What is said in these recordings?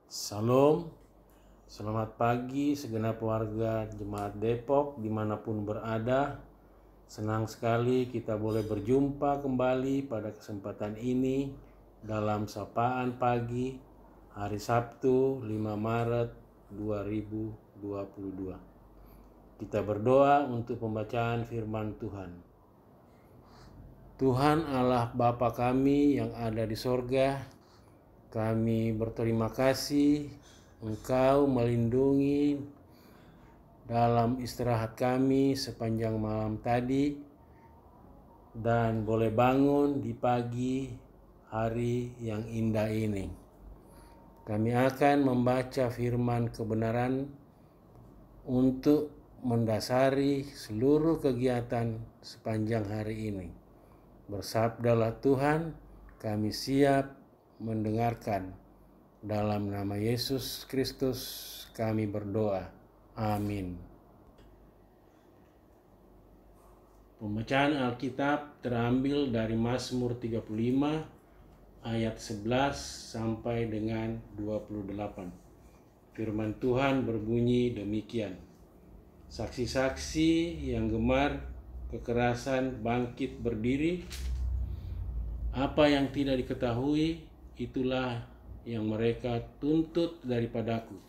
Salam, selamat pagi segenap warga Jemaat Depok dimanapun berada. Senang sekali kita boleh berjumpa kembali pada kesempatan ini dalam Sapaan Pagi hari Sabtu 5 Maret 2022. Kita berdoa untuk pembacaan firman Tuhan. Tuhan Allah Bapa kami yang ada di sorga, kami berterima kasih Engkau melindungi dalam istirahat kami sepanjang malam tadi dan boleh bangun di pagi hari yang indah ini. Kami akan membaca firman kebenaran untuk mendasari seluruh kegiatan sepanjang hari ini. Bersabdalah Tuhan, kami siap mendengarkan. Dalam nama Yesus Kristus kami berdoa. Amin. Pembacaan Alkitab terambil dari Mazmur 35 ayat 11 sampai dengan 28. Firman Tuhan berbunyi demikian. Saksi-saksi yang gemar kekerasan bangkit berdiri. Apa yang tidak diketahui itulah yang mereka tuntut daripadaku.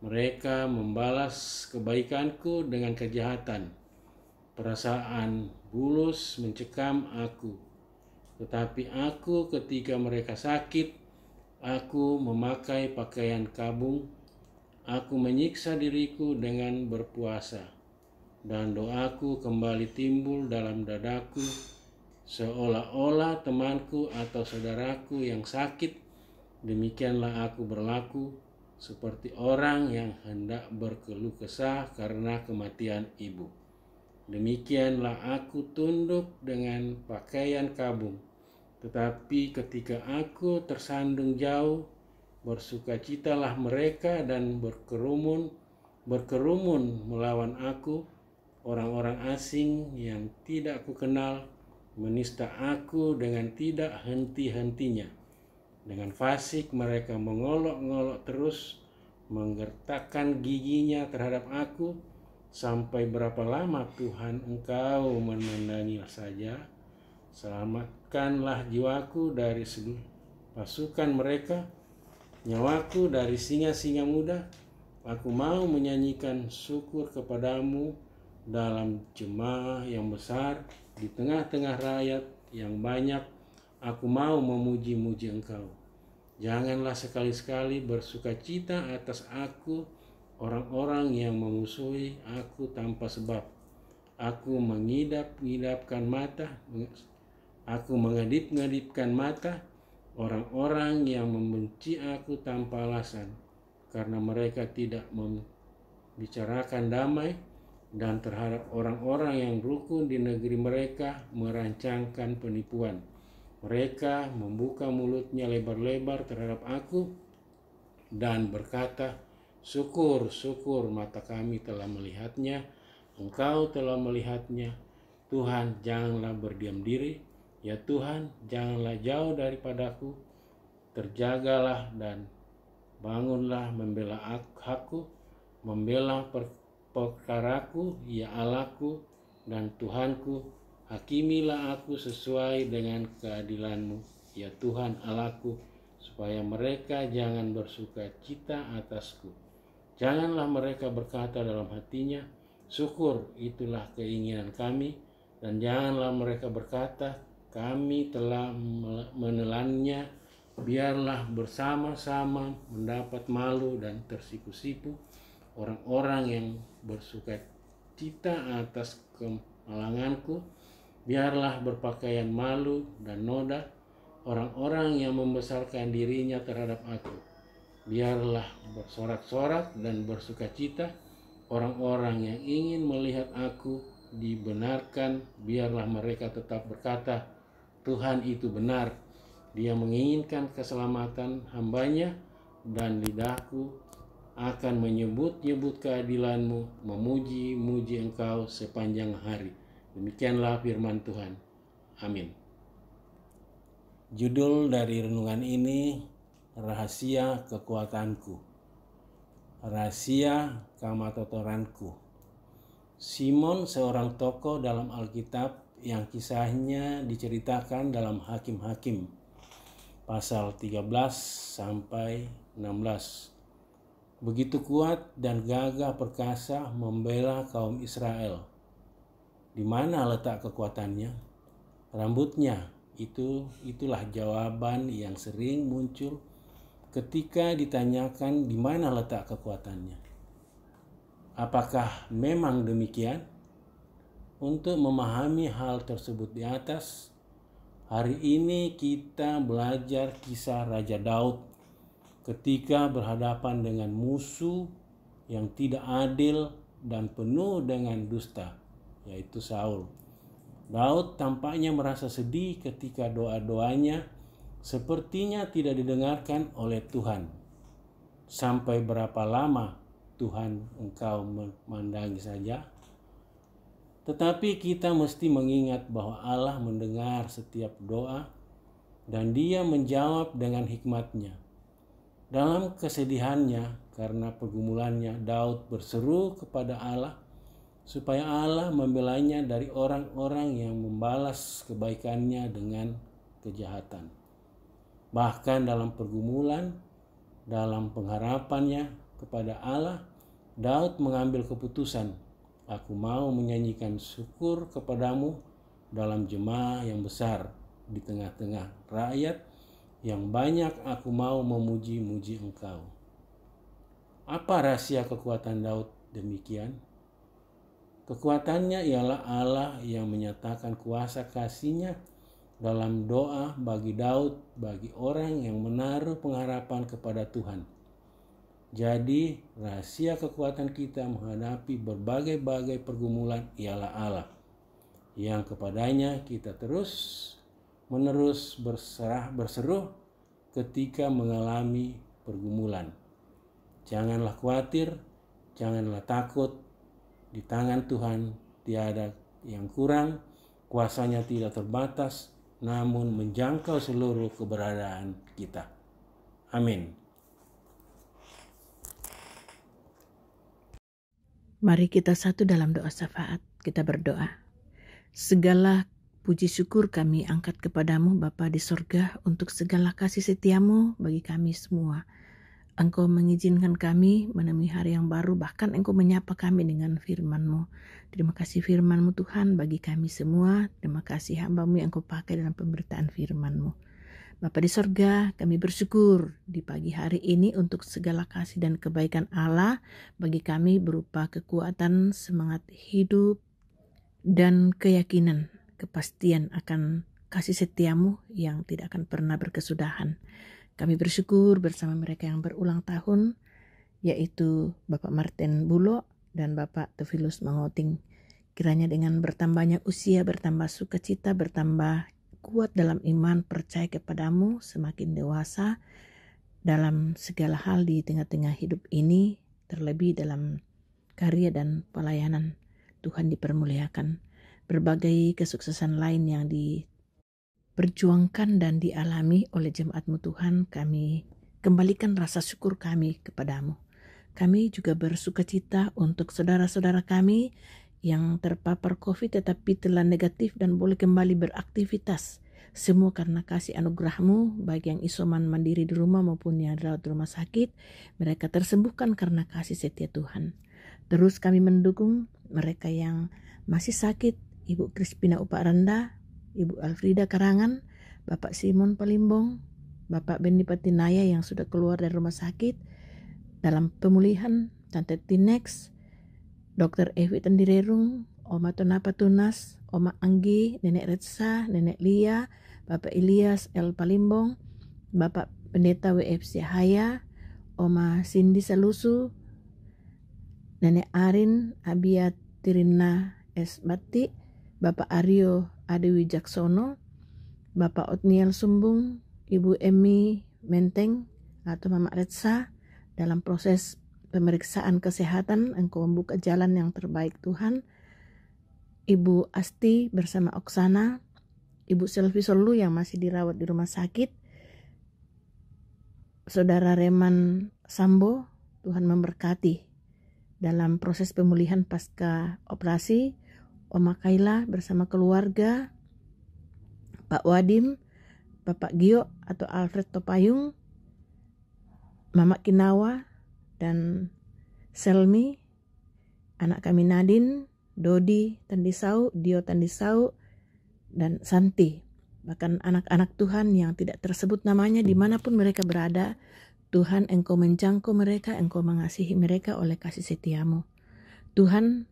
Mereka membalas kebaikanku dengan kejahatan. Perasaan bulus mencekam aku. Tetapi aku ketika mereka sakit, aku memakai pakaian kabung. Aku menyiksa diriku dengan berpuasa. Dan doaku kembali timbul dalam dadaku, seolah-olah temanku atau saudaraku yang sakit, demikianlah aku berlaku seperti orang yang hendak berkeluh kesah karena kematian ibu. Demikianlah aku tunduk dengan pakaian kabung, tetapi ketika aku tersandung jauh, bersukacitalah mereka dan berkerumun melawan aku, orang-orang asing yang tidak kukenal menista aku dengan tidak henti-hentinya. Dengan fasik mereka mengolok-ngolok terus, menggertakkan giginya terhadap aku. Sampai berapa lama Tuhan Engkau menendangi saja? Selamatkanlah jiwaku dari pasukan mereka, nyawaku dari singa-singa muda. Aku mau menyanyikan syukur kepadamu dalam jemaah yang besar, di tengah-tengah rakyat yang banyak. Aku mau memuji-muji Engkau. Janganlah sekali-sekali bersukacita atas aku orang-orang yang memusuhi aku tanpa sebab. Aku mengedip-ngedipkan mata orang-orang yang membenci aku tanpa alasan, karena mereka tidak membicarakan damai, dan terhadap orang-orang yang rukun di negeri mereka merancangkan penipuan. Mereka membuka mulutnya lebar-lebar terhadap aku dan berkata, syukur, syukur, mata kami telah melihatnya, Engkau telah melihatnya. Tuhan, janganlah berdiam diri, ya Tuhan, janganlah jauh daripadaku. Terjagalah dan bangunlah membela hakku, membela perkaraku, ya Allahku dan Tuhanku. Hakimilah aku sesuai dengan keadilan-Mu, ya Tuhan Allahku, supaya mereka jangan bersuka cita atasku. Janganlah mereka berkata dalam hatinya, syukur, itulah keinginan kami. Dan janganlah mereka berkata, kami telah menelannya. Biarlah bersama-sama mendapat malu dan tersipu-sipu orang-orang yang bersuka cita atas kemalanganku. Biarlah berpakaian malu dan noda orang-orang yang membesarkan dirinya terhadap aku. Biarlah bersorak-sorak dan bersukacita orang-orang yang ingin melihat aku dibenarkan. Biarlah mereka tetap berkata, Tuhan itu benar. Dia menginginkan keselamatan hambanya, dan lidahku akan menyebut-nyebut keadilan-Mu, memuji-muji Engkau sepanjang hari. Demikianlah firman Tuhan. Amin. Judul dari renungan ini, rahasia kekuatanku, rahasia kamatotoranku. Simon seorang tokoh dalam Alkitab yang kisahnya diceritakan dalam Hakim-Hakim pasal 13 sampai 16. Begitu kuat dan gagah perkasa membela kaum Israel. Di mana letak kekuatannya? Rambutnya. Itulah jawaban yang sering muncul ketika ditanyakan di mana letak kekuatannya. Apakah memang demikian? Untuk memahami hal tersebut di atas, hari ini kita belajar kisah Raja Daud ketika berhadapan dengan musuh yang tidak adil dan penuh dengan dusta, yaitu Saul. Daud tampaknya merasa sedih ketika doa-doanya sepertinya tidak didengarkan oleh Tuhan. Sampai berapa lama Tuhan engkau memandangi saja? Tetapi kita mesti mengingat bahwa Allah mendengar setiap doa dan Dia menjawab dengan hikmat-Nya. Dalam kesedihannya karena pergumulannya, Daud berseru kepada Allah supaya Allah membelanya dari orang-orang yang membalas kebaikannya dengan kejahatan. Bahkan dalam pergumulan, dalam pengharapannya kepada Allah, Daud mengambil keputusan, aku mau menyanyikan syukur kepadamu dalam jemaah yang besar, di tengah-tengah rakyat yang banyak aku mau memuji-muji engkau. Apa rahasia kekuatan Daud demikian? Kekuatannya ialah Allah yang menyatakan kuasa kasih-Nya dalam doa bagi Daud, bagi orang yang menaruh pengharapan kepada Tuhan. Jadi rahasia kekuatan kita menghadapi berbagai-bagai pergumulan ialah Allah, yang kepadanya kita terus-menerus berseru ketika mengalami pergumulan. Janganlah khawatir, janganlah takut. Di tangan Tuhan tiada yang kurang, kuasa-Nya tidak terbatas, namun menjangkau seluruh keberadaan kita. Amin. Mari kita satu dalam doa syafaat. Kita berdoa. Segala puji syukur kami angkat kepadamu Bapa di sorga untuk segala kasih setiamu bagi kami semua. Engkau mengizinkan kami menemui hari yang baru, bahkan Engkau menyapa kami dengan firman-Mu. Terima kasih firman-Mu Tuhan bagi kami semua. Terima kasih hamba-Mu yang Engkau pakai dalam pemberitaan firman-Mu. Bapa di sorga, kami bersyukur di pagi hari ini untuk segala kasih dan kebaikan Allah bagi kami berupa kekuatan, semangat hidup, dan keyakinan, kepastian akan kasih setiamu yang tidak akan pernah berkesudahan. Kami bersyukur bersama mereka yang berulang tahun, yaitu Bapak Martin Bulo dan Bapak Tefilus Mangoting. Kiranya dengan bertambahnya usia, bertambah sukacita, bertambah kuat dalam iman, percaya kepadamu, semakin dewasa dalam segala hal di tengah-tengah hidup ini, terlebih dalam karya dan pelayanan Tuhan dipermuliakan. Berbagai kesuksesan lain yang diperjuangkan dan dialami oleh jemaat-Mu Tuhan, kami kembalikan rasa syukur kami kepadamu. Kami juga bersukacita untuk saudara-saudara kami yang terpapar COVID tetapi telah negatif dan boleh kembali beraktivitas. Semua karena kasih anugerah-Mu, baik yang isoman mandiri di rumah maupun yang dirawat di rumah sakit, mereka tersembuhkan karena kasih setia Tuhan. Terus kami mendukung mereka yang masih sakit, Ibu Crispina Uparanda, Ibu Alfrida Karangan, Bapak Simon Palimbong, Bapak Beni Patinaya yang sudah keluar dari rumah sakit dalam pemulihan, Tante Tinex, Dr. Evi Tendirerung, Oma Tonapa Tunas, Oma Anggi, Nenek Retsa, Nenek Lia, Bapak Ilyas L. Palimbong, Bapak Pendeta WFC Haya, Oma Cindy Salusu, Nenek Arin Abia Tirina S. Bati, Bapak Aryo Ade Wijaksono, Bapak Otniel Sumbung, Ibu Emi Menteng atau Mama Retsa dalam proses pemeriksaan kesehatan. Engkau membuka jalan yang terbaik Tuhan. Ibu Asti bersama Oksana, Ibu Selvi Solu yang masih dirawat di rumah sakit, Saudara Reman Sambo, Tuhan memberkati dalam proses pemulihan pasca operasi. Oma Kaila bersama keluarga, Pak Wadim, Bapak Gio atau Alfred Topayung, Mama Kinawa dan Selmi, anak kami Nadine, Dodi Tandisau, Dio Tandisau, dan Santi. Bahkan anak-anak Tuhan yang tidak tersebut namanya dimanapun mereka berada, Tuhan Engkau menjangkau mereka, Engkau mengasihi mereka oleh kasih setiamu. Tuhan,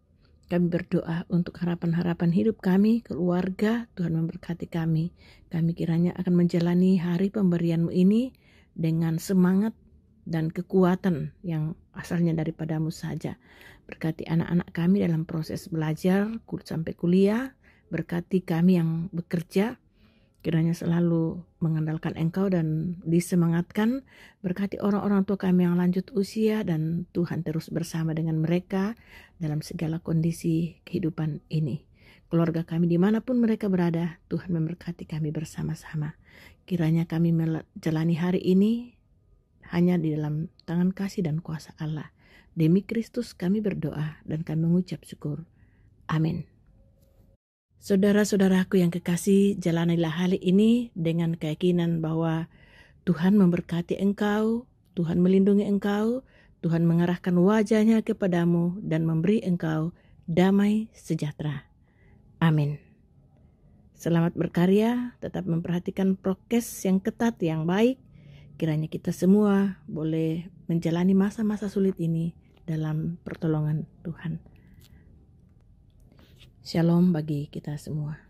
kami berdoa untuk harapan-harapan hidup kami, keluarga, Tuhan memberkati kami. Kami kiranya akan menjalani hari pemberian-Mu ini dengan semangat dan kekuatan yang asalnya daripadamu saja. Berkati anak-anak kami dalam proses belajar sampai kuliah. Berkati kami yang bekerja, kiranya selalu mengandalkan Engkau dan disemangatkan. Berkati orang-orang tua kami yang lanjut usia, dan Tuhan terus bersama dengan mereka dalam segala kondisi kehidupan ini. Keluarga kami dimanapun mereka berada, Tuhan memberkati kami bersama-sama. Kiranya kami menjalani hari ini hanya di dalam tangan kasih dan kuasa Allah. Demi Kristus kami berdoa dan kami mengucap syukur. Amin. Saudara-saudaraku yang kekasih, jalanilah hari ini dengan keyakinan bahwa Tuhan memberkati engkau, Tuhan melindungi engkau, Tuhan mengarahkan wajahnya kepadamu dan memberi engkau damai sejahtera. Amin. Selamat berkarya, tetap memperhatikan prokes yang ketat, yang baik. Kiranya kita semua boleh menjalani masa-masa sulit ini dalam pertolongan Tuhan. Shalom bagi kita semua.